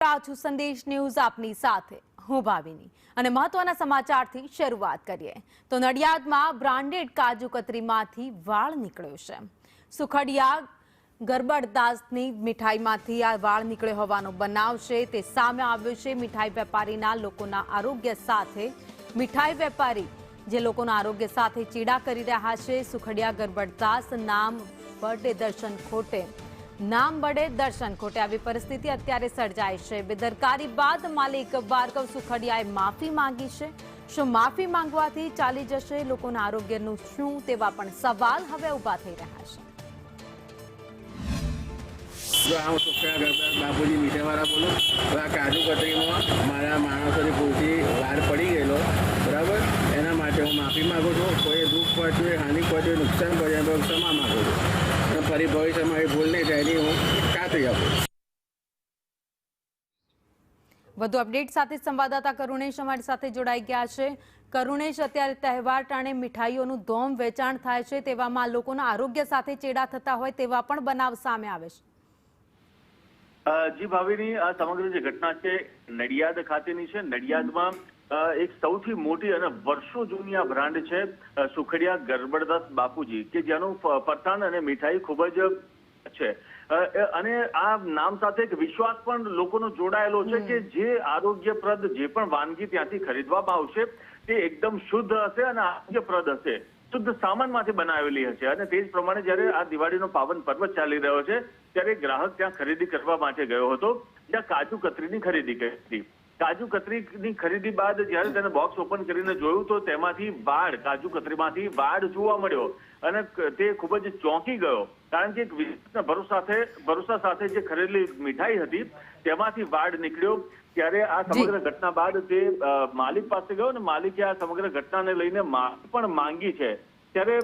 રહ્યા છો સંદેશ ન્યૂઝ આપની સાથે હું ભાવિની અને મહત્વના સમાચારથી શરૂઆત કરીએ તો નડિયાદમાં બ્રાન્ડેડ કાજુ કતરીમાંથી વાળ નીકળ્યો છે। સુખડિયા ગરબડદાસની મીઠાઈમાંથી આ વાળ નીકળ્યો હોવાનો બનાવ છે તે સામે આવ્યો છે। મીઠાઈ વેપારીના લોકોના આરોગ્ય સાથે મીઠાઈ વેપારી જે લોકોના આરોગ્ય સાથે ચીડા કરી રહ્યા છે। સુખડિયા ગરબડદાસ નામ બર્થડે દર્શન ખોટે આવી પરિસ્થિતિ અત્યારે સર્જાઈ છે। બેદરકારી બાદ માલિક ભાર્ગવ સુખડિયાએ માફી માંગી છે। શું માફી માંગવાથી ચાલી જશે? લોકોના આરોગ્યનું શું તેવા પણ સવાલ હવે ઉભા થઈ રહ્યા છે। હું સુખડિયા ગરબડદાસ બાપુજી મીઠાઈવાળા બોલું। હવે આ કાજુ કતરીમાં મારા માણસોની ભૂલથી વાર પડી ગયેલો, બરાબર, એના માટે હું માફી માગું છું। કોઈ દુઃખ પહોંચ્યું હોય, હાનિ પહોંચ્યું હોય, નુકસાન પહોંચ્યું તો ક્ષમા માગું છું અને ફરી ભવિષ્યમાં એ ભૂલ નહીં થાય એની હું ખાતરી આપું। વધુ અપડેટ સાથે સંવાદદાતા કરુણેશ અમારી સાથે જોડાઈ ગયા છે। કરુણેશ, અત્યારે તહેવાર ટાણે મીઠાઈઓનું ધોમ વેચાણ થાય છે, તેવામાં લોકોના આરોગ્ય સાથે ચેડા થતા હોય તેવા પણ બનાવ સામે આવે છે। જી ભાવિની, આ સમગ્ર જે ઘટના છે નડિયાદ ખાતેની છે। નડિયાદમાં એક સૌથી મોટી અને વર્ષો જૂની આ બ્રાન્ડ છે સુખડિયા ગરબડદાસ બાપુજી, કે જેનું ફરસાણ અને મીઠાઈ ખૂબ જ છે અને આ નામ સાથે એક વિશ્વાસ પણ લોકોનો જોડાયેલો છે કે જે આરોગ્યપ્રદ જે પણ વાનગી ત્યાંથી ખરીદવામાં આવશે તે એકદમ શુદ્ધ હશે અને આરોગ્યપ્રદ હશે, શુદ્ધ સામાનમાંથી બનાવેલી હશે। અને તે જ પ્રમાણે જ્યારે આ દિવાળીનો પાવન પર્વ ચાલી રહ્યો છે ત્યારે ગ્રાહક ત્યાં ખરીદી કરવા માટે ગયો હતો, ત્યાં કાજુ કતરીની ખરીદી કરી હતી। કાજુ કતરીની ખરીદી બાદ જ્યારે તેને બોક્સ ઓપન કરીને જોયું તો તેમાંથી વાળ, કાજુ કતરીમાંથી વાળ જોવા મળ્યો અને તે ખૂબ જ ચોંકી ગયો, કારણ કે એક વિશેષ ભરોસા સાથે જે ખરીદેલી મીઠાઈ હતી તેમાંથી વાળ નીકળ્યો। ત્યારે આ સમગ્ર ઘટના બાદ તે માલિક પાસે ગયો અને માલિકે આ સમગ્ર ઘટનાને લઈને માફી પણ માંગી છે। ત્યારે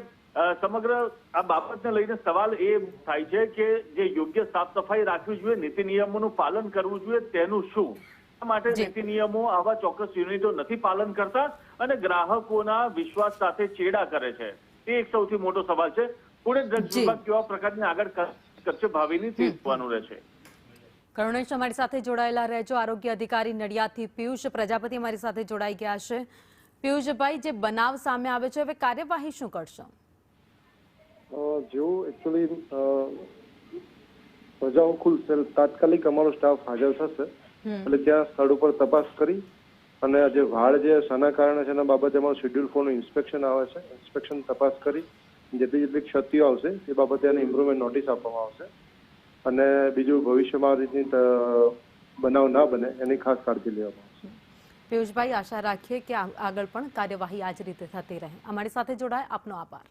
સમગ્ર આ બાબતને લઈને સવાલ એ થાય છે કે જે યોગ્ય સાફ સફાઈ રાખવી જોઈએ, નીતિ નિયમોનું પાલન કરવું જોઈએ, તેનું શું? માટે નીતિ નિયમો આવા ચોક્કસ યુનિટો નથી પાલન કરતા અને ગ્રાહકોના વિશ્વાસ સાથે ચેડા કરે છે, તે એક સૌથી મોટો સવાલ છે। પુણે ડ્રગ્સ વિભાગ કેવા પ્રકારની આગળ કરશે ભાવિની તે જોવાનું રહેશે। કરુણેશ, અમારી સાથે જોડાયેલા રહેજો। આરોગ્ય અધિકારી નડિયાદથી પિયુષ પ્રજાપતિ અમારી સાથે જોડાઈ ગયા છે। પિયુષભાઈ, જે બનાવ સામે આવે છે હવે કાર્યવાહી શું કરશો? જો એકચ્યુઅલી રજાઓ ખુલશે તાત્કાલિક અમારો સ્ટાફ હાજર થશે, એટલે ત્યાં સ્થળ ઉપર તપાસ કરી અને જે વાળ જે શાના કારણે છે એના બાબતે અમારું શેડ્યુલ 4 નું ઇન્સ્પેક્શન આવે છે, ઇન્સ્પેક્શન તપાસ કરી જેટલી ક્ષતિઓ આવશે એ બાબતે એને ઇમ્પ્રુવમેન્ટ નોટિસ આપવામાં આવશે અને બીજું ભવિષ્યમાં આ રીતની બનાવ ના બને એની ખાસ કાળજી લેવામાં આવશે। પિયુષભાઈ, આશા રાખીએ કે આગળ પણ કાર્યવાહી આ જ રીતે થતી રહે। અમારી સાથે જોડાય આપનો આભાર।